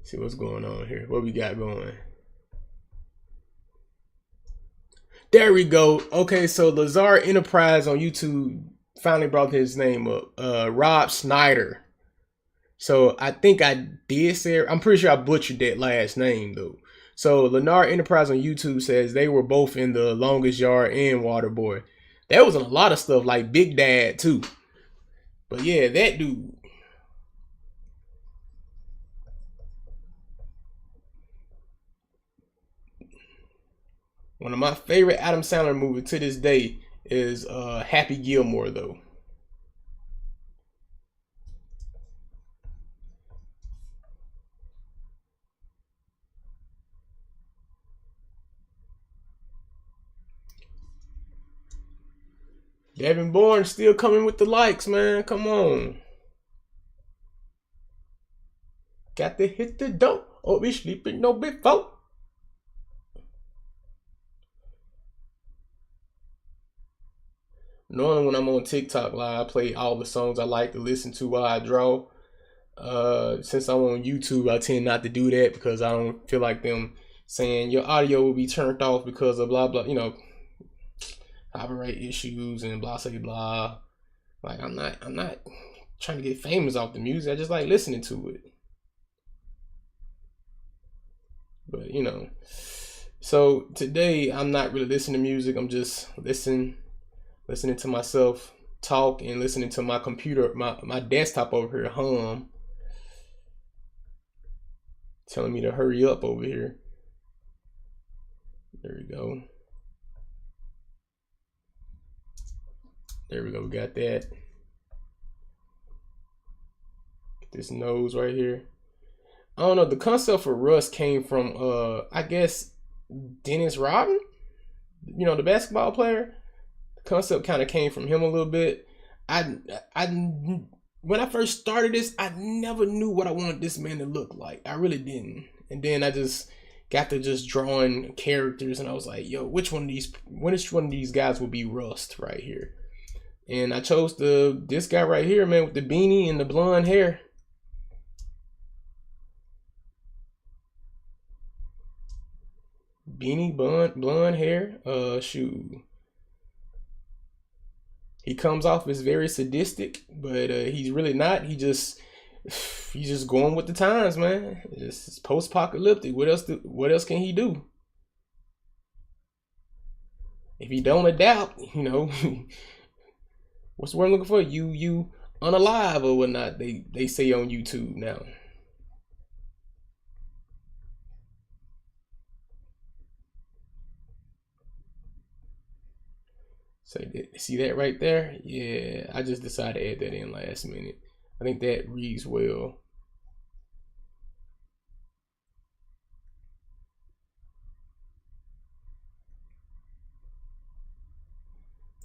See what's going on here. What we got going? There we go. Okay, so Lazar Enterprise on YouTube finally brought his name up. Rob Schneider. So I think I did say, I'm pretty sure I butchered that last name though. So Lennar Enterprise on YouTube says they were both in The Longest Yard and Waterboy. That was in a lot of stuff like Big Dad too. But yeah, that dude. One of my favorite Adam Sandler movies to this day is Happy Gilmore though. Devin Bourne still coming with the likes, man. Come on. Got to hit the dope or be sleeping no before. Normally when I'm on TikTok live, I play all the songs I like to listen to while I draw. Since I'm on YouTube, I tend not to do that because I don't feel like them saying your audio will be turned off because of blah blah, you know, copyright issues and blah say blah. Like I'm not trying to get famous off the music. I just like listening to it. But you know, so today I'm not really listening to music. I'm just listening to myself talk and listening to my computer, my desktop over here hum, telling me to hurry up over here. There we go. There we go. We got that. Get this nose right here. I don't know. The concept for Rust came from, I guess, Dennis Rodman. You know, the basketball player. The concept kind of came from him a little bit. When I first started this, I never knew what I wanted this man to look like. I really didn't. And then I just got to just drawing characters, and I was like, yo, which one of these guys will be Rust right here? And I chose this guy right here, man, with the beanie and the blonde hair. Beanie, blonde hair. Shoot. He comes off as very sadistic, but he's really not. He's just going with the times, man. It's post-apocalyptic. What else can he do? If he don't adapt, you know, what's the word I'm looking for? You unalive or whatnot. They say on YouTube now. So see that right there? Yeah, I just decided to add that in last minute. I think that reads well.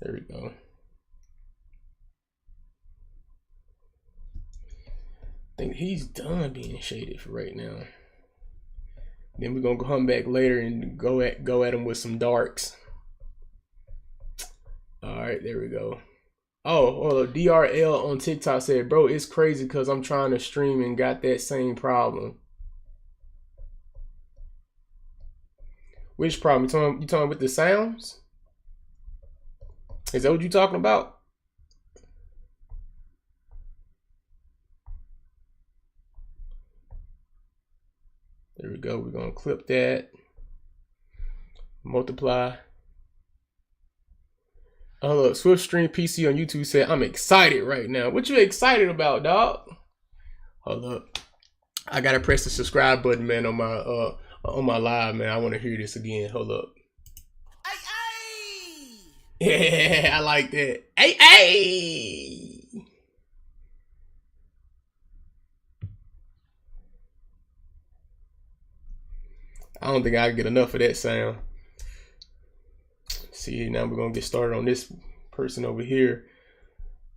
There we go. I think he's done being shaded for right now. Then we're gonna come back later and go at him with some darks. All right, there we go. Oh, DRL on TikTok said, bro, it's crazy because I'm trying to stream and got that same problem. Which problem? You talking with the sounds? Is that what you talking about? There we go. We're gonna clip that. Multiply. Oh look, SwiftStream PC on YouTube said, I'm excited right now. What you excited about, dog? Hold up. I gotta press the subscribe button, man, on my live, man. I wanna hear this again. Hold up. Yeah, I like that. Hey. I don't think I can get enough of that sound. See, now we're gonna get started on this person over here.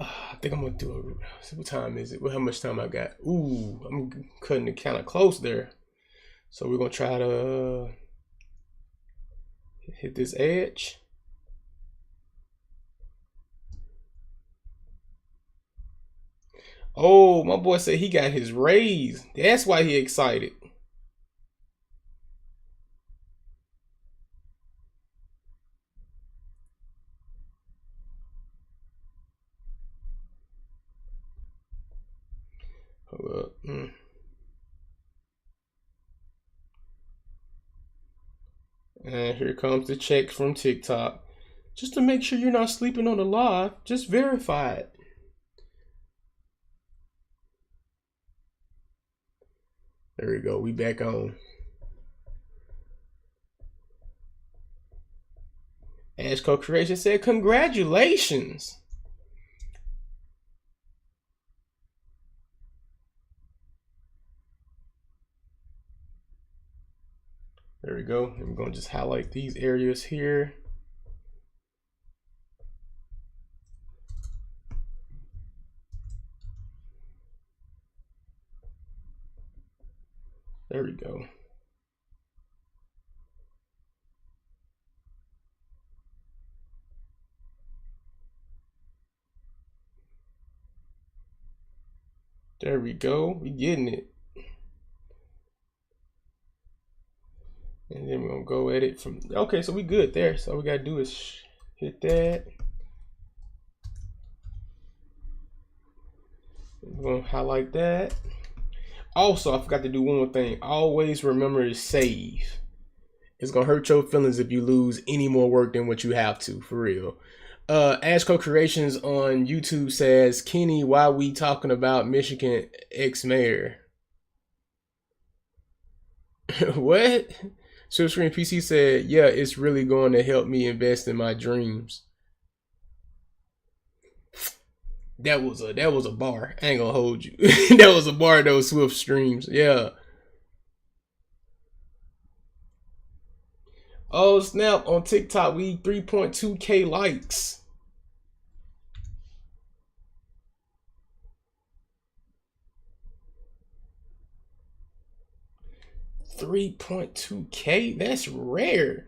I think I'm gonna do a, what time is it? How much time I got? Ooh, I'm cutting it kind of close there. So we're gonna try to hit this edge. Oh, my boy said he got his raise. That's why he excited. Hold up. And here comes the check from TikTok. Just to make sure you're not sleeping on the live, just verify it. There we go. We back on. Ash Co-Creation said, congratulations. There we go. And we're going to just highlight these areas here. There we go. There we go. We getting it. And then we're going to go at it from, okay, so we good there. So all we got to do is hit that. We're going to highlight that. Also, I forgot to do one more thing. Always remember to save. It's going to hurt your feelings if you lose any more work than what you have to, for real. Ash Co-Creations on YouTube says, Kenny, why we talking about Michigan ex-mayor? What? Silver Screen PC said, yeah, it's really going to help me invest in my dreams. That was a bar. I ain't gonna hold you. That was a bar, those Swift Streams. Yeah. Oh snap, on TikTok we 3.2k likes. 3.2k? That's rare.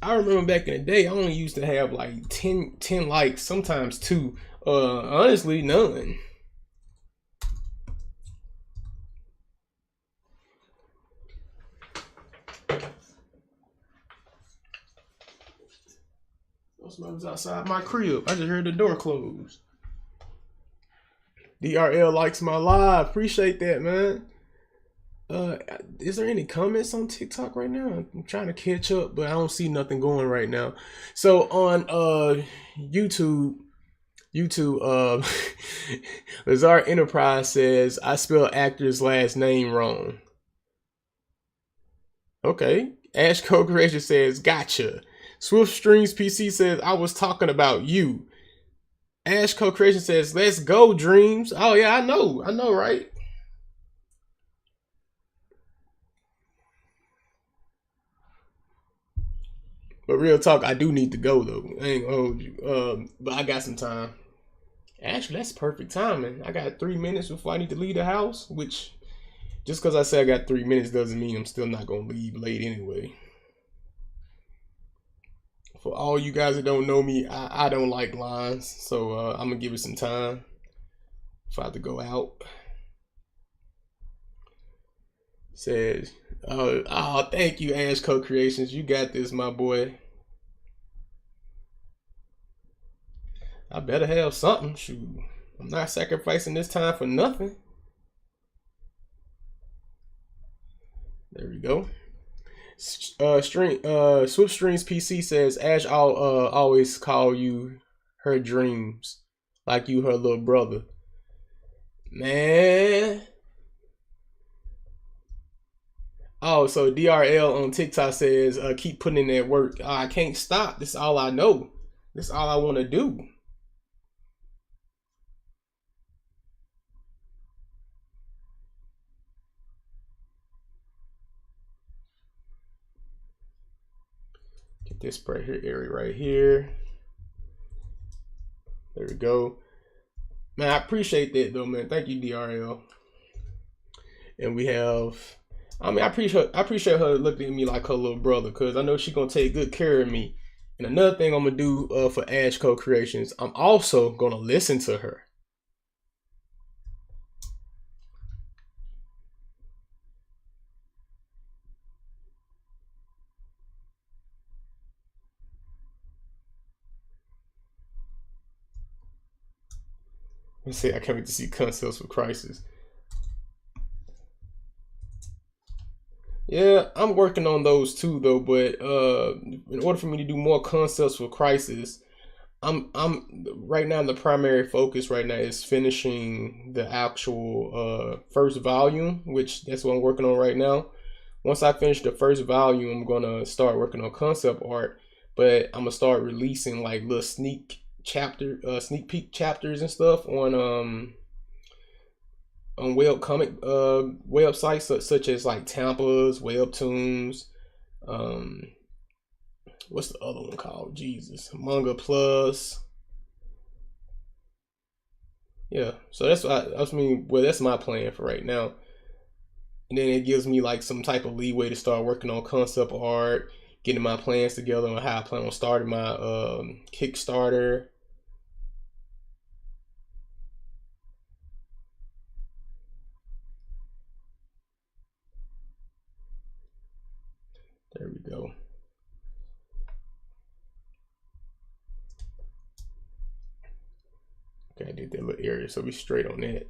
I remember back in the day, I only used to have like 10 likes, sometimes 2. Honestly, none. Somebody's outside my crib. I just heard the door close. DRL likes my live. Appreciate that, man. Is there any comments on TikTok right now? I'm trying to catch up, but I don't see nothing going right now. So on YouTube, Lazar Enterprise says I spelled actor's last name wrong. Okay. Ash Co-Creation says gotcha. Swift Streams PC says I was talking about you. Ash Co-Creation says let's go Dreams. Oh yeah, I know, right? But real talk, I do need to go though. I ain't gonna hold you. But I got some time. Actually, that's perfect timing. I got 3 minutes before I need to leave the house, which just because I say I got 3 minutes doesn't mean I'm still not gonna leave late anyway. For all you guys that don't know me, I don't like lines, so I'm gonna give it some time if I have to go out. Says, oh, thank you, Ash Co-Creations. You got this, my boy. I better have something. Shoot, I'm not sacrificing this time for nothing. There we go. Swift Streams PC says Ash always call you her dreams, like you her little brother. Man. Oh, so DRL on TikTok says keep putting in that work. I can't stop. This is all I know. This is all I want to do. Get this right here, area right here. There we go. Man, I appreciate that though, man. Thank you, DRL. And we have, I mean, I appreciate her looking at me like her little brother, because I know she's gonna take good care of me. And another thing I'm gonna do for Ash Co-Creations, I'm also gonna listen to her. Let's see, I can't wait to see concepts for Crisis. Yeah, I'm working on those too though, but in order for me to do more concepts for Crisis, I'm right now the primary focus right now is finishing the actual first volume, which that's what I'm working on right now. Once I finish the first volume, I'm gonna start working on concept art, but I'm gonna start releasing like little sneak peek chapters and stuff on web comic websites such as like Tampa's, Webtoons, um what's the other one called? Jesus, Manga Plus. Yeah, so that's me. Well, that's my plan for right now, and then it gives me like some type of leeway to start working on concept art, getting my plans together on how I plan on starting my Kickstarter. There we go. Okay, I did that little area, so we straight on that.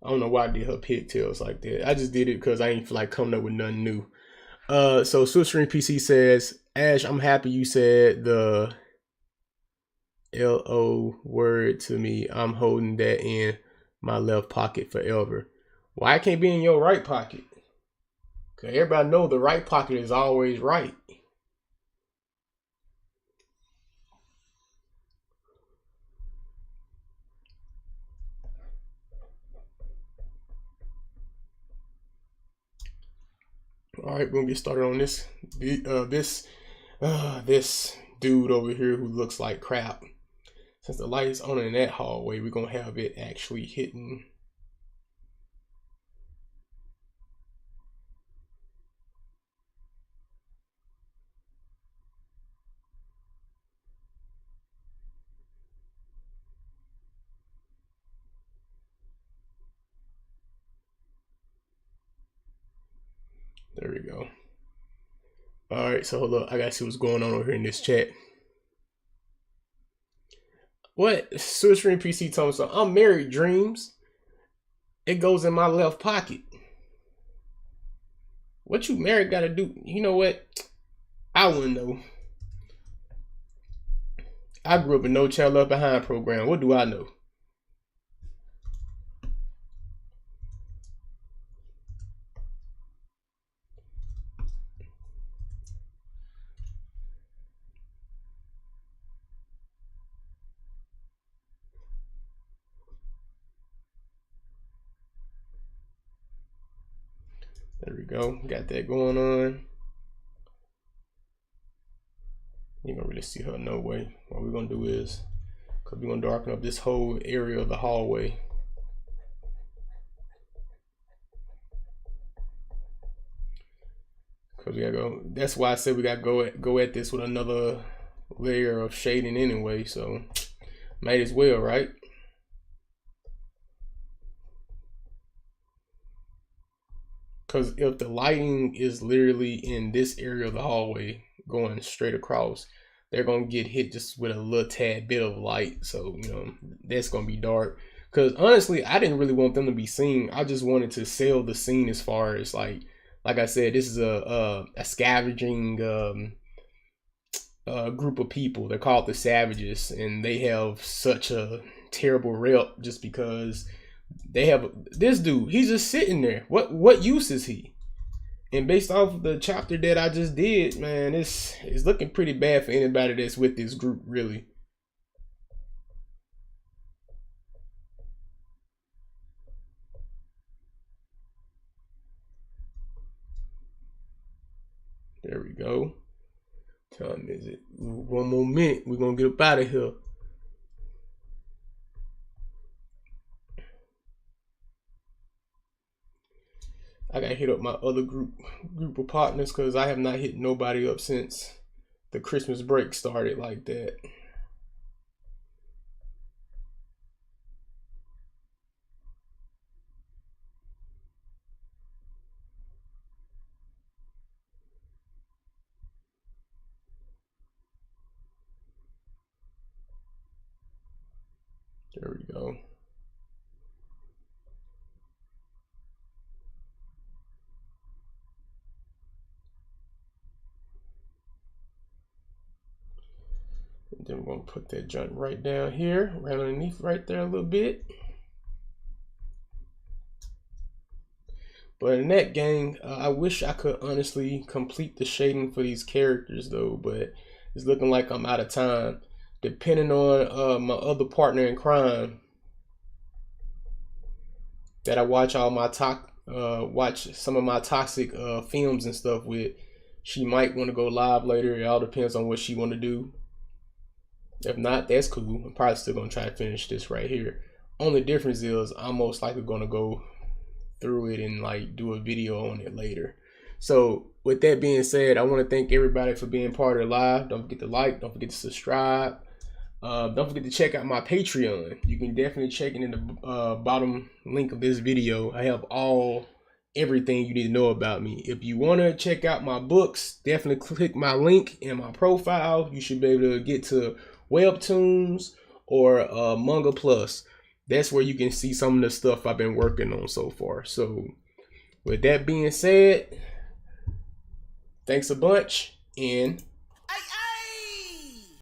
I don't know why I did her pigtails like that. I just did it because I ain't feel like coming up with nothing new. So Switchstream PC says, Ash, I'm happy you said the LO word to me. I'm holding that in my left pocket forever. Why it can't be in your right pocket? Cause everybody know the right pocket is always right. All right, we're gonna get started on this. This dude over here who looks like crap. Since the light is on in that hallway, we're gonna have it actually hitting. There we go. All right, so hold up. I gotta see what's going on over here in this chat. What? Switchstream PC told me so. I'm married, Dreams. It goes in my left pocket. What you married gotta do? You know what? I wouldn't know. I grew up in No Child Left Behind program. What do I know? There we go. Got that going on. You don't really see her no way. What we're gonna do is, cause we're gonna darken up this whole area of the hallway. Cause we gotta go. That's why I said we gotta go at this with another layer of shading anyway. So might as well, right? Cause if the lighting is literally in this area of the hallway going straight across, they're gonna get hit just with a little tad bit of light. So that's gonna be dark. Cause honestly, I didn't really want them to be seen. I just wanted to sell the scene as far as like I said, this is a scavenging group of people. They're called the Savages, and they have such a terrible rep just because they have this dude. He's just sitting there. What use is he? And based off of the chapter that I just did, man, it's looking pretty bad for anybody that's with this group, really. There we go. Time is it? One more minute. We're gonna get up out of here. I gotta hit up my other group of partners because I have not hit nobody up since the Christmas break started like that. There we go. And then we're gonna put that junk right down here, right underneath right there a little bit. But in that, gang, I wish I could honestly complete the shading for these characters though, but it's looking like I'm out of time. Depending on my other partner in crime that I watch all my watch some of my toxic films and stuff with, she might want to go live later. It all depends on what she want to do. If not, that's cool. I'm probably still gonna try to finish this right here. Only difference is I'm most likely gonna go through it and like do a video on it later. So with that being said, I want to thank everybody for being part of the live. Don't forget to like, don't forget to subscribe. Don't forget to check out my Patreon. You can definitely check it in the bottom link of this video. I have everything you need to know about me. If you want to check out my books, definitely click my link in my profile. You should be able to get to Webtoons or Manga Plus. That's where you can see some of the stuff I've been working on so far. So with that being said, thanks a bunch and